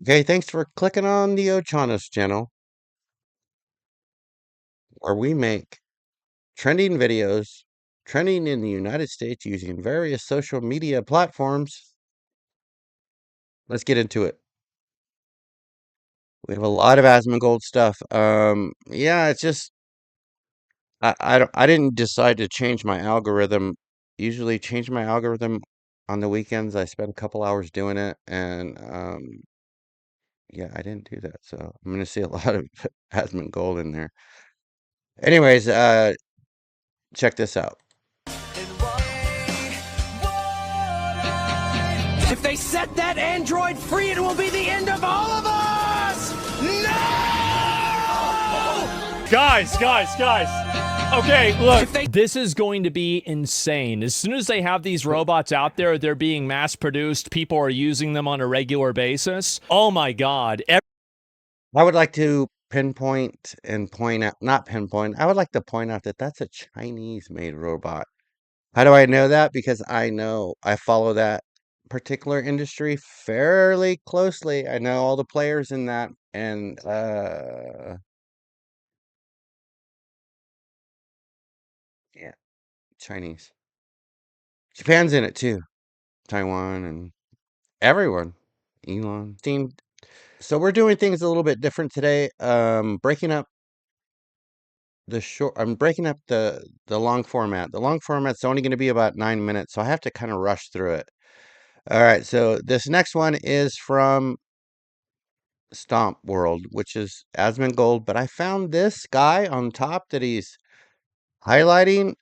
Okay, thanks for clicking on the Ochanos channel, where we make trending videos trending in the United States using various social media platforms. Let's get into it. We have a lot of Asmongold stuff. Yeah, it's just I didn't decide to change my algorithm. Usually change my algorithm on the weekends. I spend a couple hours doing it, and yeah, I didn't do that. So I'm gonna see a lot of Asmongold in there. Anyways, check this out. If they set that android free, it will be the end of all of us! No! Guys. Okay, look, this is going to be insane. As soon as they have these robots out there, they're being mass produced. People are using them on a regular basis. Oh my God. I would like to pinpoint and point out, not pinpoint, I would like to point out that that's a Chinese-made robot. How do I know that? Because I follow that particular industry fairly closely. I know all the players in that, and yeah, Chinese. Japan's in it too. Taiwan and everyone. Elon. So we're doing things a little bit different today. Breaking up I'm breaking up the long format. The long format's only going to be about 9 minutes, so I have to kind of rush through it. All right, so this next one is from Stomp World, which is Asmongold, but I found this guy on top that he's highlighting.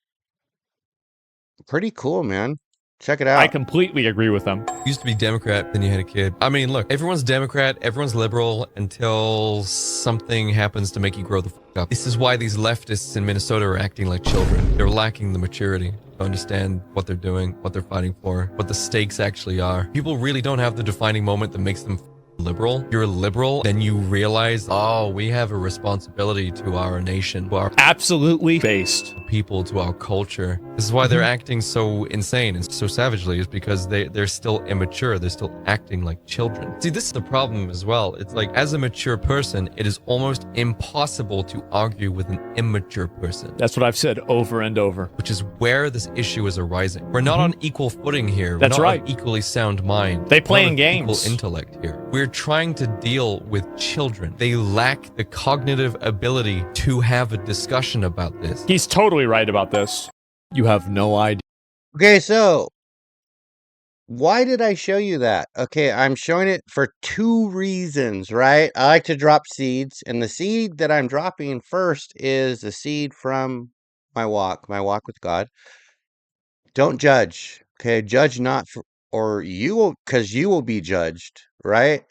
Pretty cool, man. Check it I out. completely agree with them. Used to be Democrat, then you had a kid. I mean, look, everyone's Democrat, everyone's liberal until something happens to make you grow the fuck up. This is why these leftists in Minnesota are acting like children. They're lacking the maturity to understand what they're doing, what they're fighting for, what the stakes actually are. People really don't have the defining moment that makes them liberal. You're a liberal, then you realize, oh, we have a responsibility to our nation, to our Absolutely based. people, to our culture. This is why they're acting so insane and so savagely, is because they're still immature. They're still acting like children. See, this is the problem as well. It's like, as a mature person, it is almost impossible to argue with an immature person, That's what I've said over and over. which is where this issue is arising. We're not on equal footing here. We're That's not right. on equally sound mind. They We're not playing on games. equal intellect here. We're trying to deal with children. They lack the cognitive ability to have a discussion about this. He's totally right about this. You have no idea. Okay, so why did I show you that? Okay, I'm showing it for two reasons, right? I like to drop seeds, and the seed that I'm dropping first is the seed from my walk with God. Don't judge, okay? Judge not for, or you will, because you will be judged, right?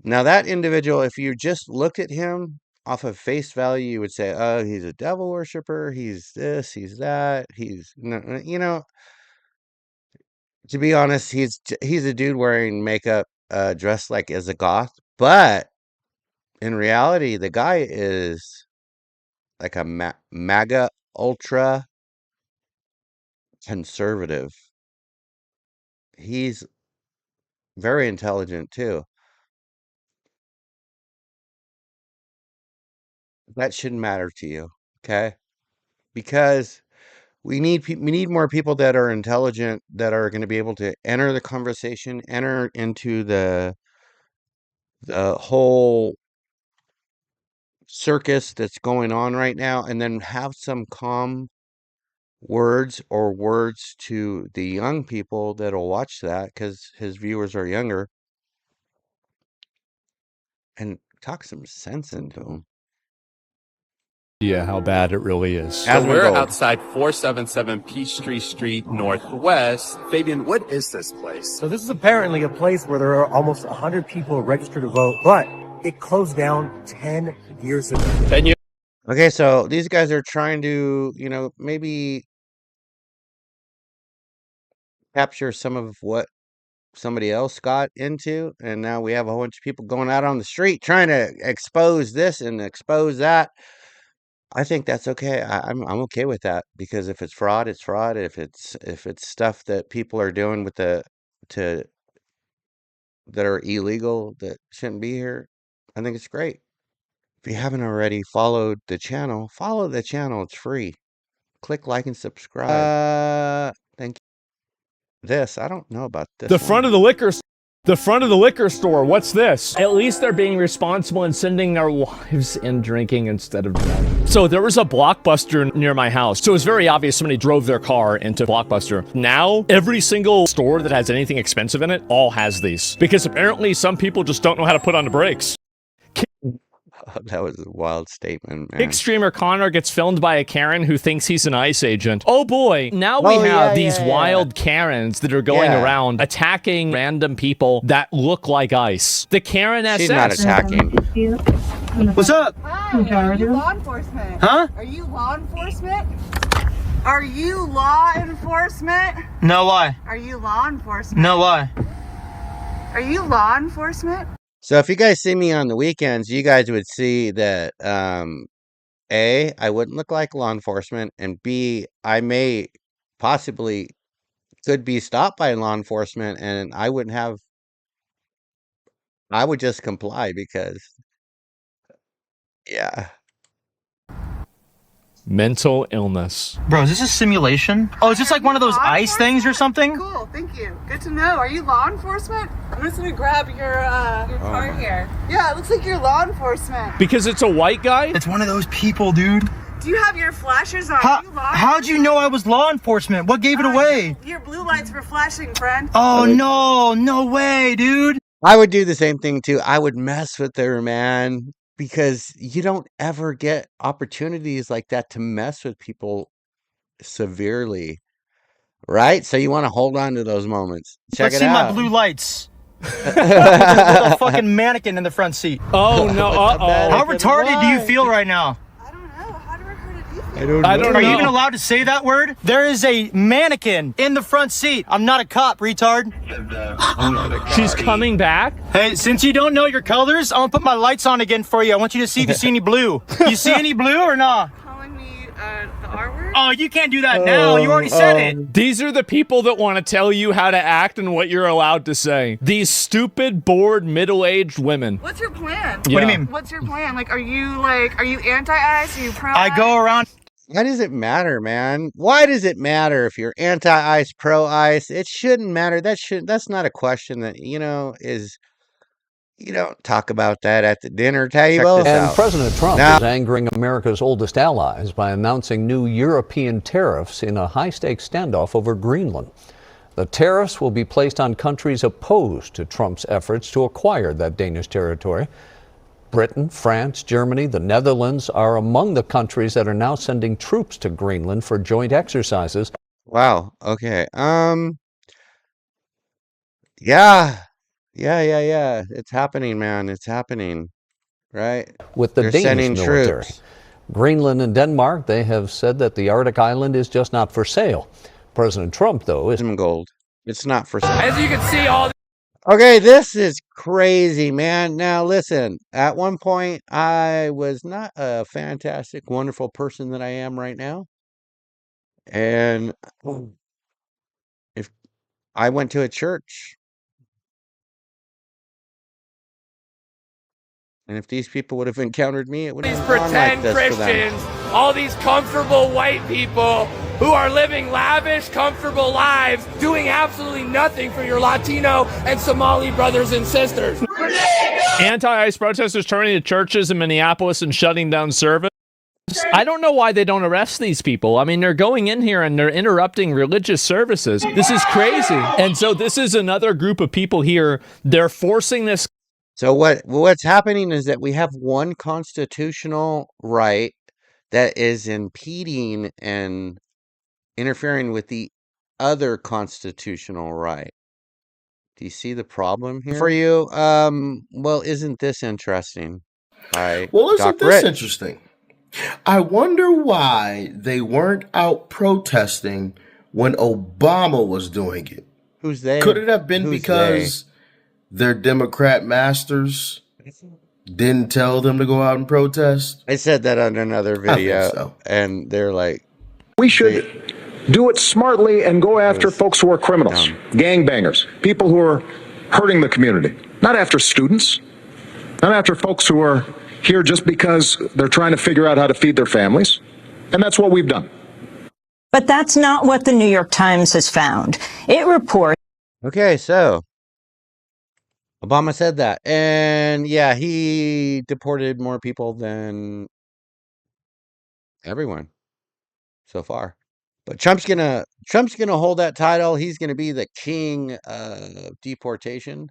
Now, that individual, if you just looked at him off of face value, you would say, oh, he's a devil worshiper, he's this, he's that, to be honest, he's a dude wearing makeup, dressed like as a goth, but in reality, the guy is like a MAGA ultra conservative. He's very intelligent too. That shouldn't matter to you, okay? Because we need more people that are intelligent, that are going to be able to enter the conversation, enter into the whole circus that's going on right now, and then have some calm words to the young people that'll watch that, because his viewers are younger, and talk some sense into them. Yeah, how bad it really is. So we're Asmongold. outside 477 Peachtree Street Northwest. Fabian, what is this place? So this is apparently a place where there are almost 100 people registered to vote, but it closed down 10 years ago. 10 years Okay, so these guys are trying to, maybe capture some of what somebody else got into, and now we have a whole bunch of people going out on the street trying to expose this and expose that. I think that's okay. I'm okay with that, because if it's fraud, it's fraud. If it's stuff that people are doing with the to that are illegal that shouldn't be here. I think it's great. If you haven't already followed the channel, follow the channel. It's free. Click like and subscribe. Thank you. This, I don't know about this. The front of the liquor store. What's this? At least they're being responsible and sending their wives in drinking instead of driving. So there was a Blockbuster near my house. So it was very obvious somebody drove their car into Blockbuster. Now, every single store that has anything expensive in it all has these. Because apparently some people just don't know how to put on the brakes. That was a wild statement, man. Big streamer Connor gets filmed by a Karen who thinks he's an ICE agent. Oh boy, now we have these wild Karens that are going around attacking random people that look like ICE. The Karen SS. She's not attacking. What's up? Hi, are you law enforcement? Huh? Are you law enforcement? Are you law enforcement? No, why? Are you law enforcement? No, why? Are you law enforcement? So if you guys see me on the weekends, you guys would see that A, I wouldn't look like law enforcement, and B, I may possibly could be stopped by law enforcement, and I would just comply because, yeah. Mental illness. Bro, is this a simulation? Oh, is this like one of those ice things or something? Cool, thank you. Good to know. Are you law enforcement? I'm just gonna grab your card here. Yeah, it looks like you're law enforcement. Because it's a white guy? It's one of those people, dude. Do you have your flashers on? How'd you know I was law enforcement? What gave it away? Your blue lights were flashing, friend. Oh, no way, dude. I would do the same thing too. I would mess with her, man. Because you don't ever get opportunities like that to mess with people severely, right? So you want to hold on to those moments. Check Let's it see out. my blue lights. With a fucking mannequin in the front seat. Oh, no, How retarded do you feel right now? I don't know. How retarded do you feel? I don't know. Are you even allowed to say that word? There is a mannequin in the front seat. I'm not a cop, retard. She's coming back? Hey, since you don't know your colors, I'm gonna put my lights on again for you. I want you to see if you see any blue. You see any blue or not? Calling me the R word? Oh, you can't do that now. You already said it. These are the people that want to tell you how to act and what you're allowed to say. These stupid, bored, middle-aged women. What's your plan? What do you mean? What's your plan? Are you anti-ICE? Are you pro-ICE? I go around. Why does it matter, man? Why does it matter if you're anti-ICE, pro-ICE? It shouldn't matter. That's not a question that, is... You don't talk about that at the dinner table. And President Trump is angering America's oldest allies by announcing new European tariffs in a high-stakes standoff over Greenland. The tariffs will be placed on countries opposed to Trump's efforts to acquire that Danish territory. Britain, France, Germany, the Netherlands are among the countries that are now sending troops to Greenland for joint exercises. Wow. Okay. Yeah. Yeah. It's happening, man. It's happening. Right? With the They're Danish sending military. troops. Greenland and Denmark, they have said that the Arctic island is just not for sale. President Trump, though, is gold. It's not for sale. As you can see, all Okay, this is crazy, man. Now, listen, at one point, I was not a fantastic, wonderful person that I am right now. And if I went to a church, and if these people would have encountered me, it would have these gone like pretend this for them. Christians, all these comfortable white people who are living lavish, comfortable lives, doing absolutely nothing for your Latino and Somali brothers and sisters. Anti-ICE protesters turning to churches in Minneapolis and shutting down service. I don't know why they don't arrest these people. I mean, they're going in here and they're interrupting religious services. This is crazy. And so this is another group of people here. They're forcing this. So what's happening is that we have one constitutional right that is impeding and interfering with the other constitutional right. Do you see the problem here? For you, well, isn't this interesting? Well, isn't this interesting? I wonder why they weren't out protesting when Obama was doing it. Who's they? Could it have been because their Democrat masters didn't tell them to go out and protest? I said that on another video, I think so. And they're like, we should do it smartly and go after folks who are criminals, gangbangers, people who are hurting the community, not after students, not after folks who are here just because they're trying to figure out how to feed their families. And that's what we've done. But that's not what the New York Times has found. It reports. Okay, so Obama said that. And yeah, he deported more people than everyone so far. But Trump's gonna hold that title. He's gonna be the king of deportation.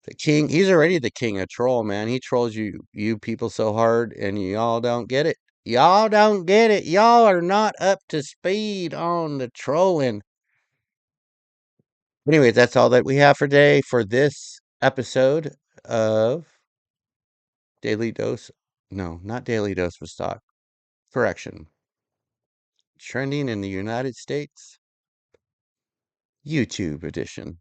The king. He's already the king of troll, man. He trolls you people so hard, and y'all don't get it. Y'all don't get it. Y'all are not up to speed on the trolling. Anyway, that's all that we have for today for this episode of Daily Dose. No, not Daily Dose of Stock. Correction. Trending in the United States. YouTube edition.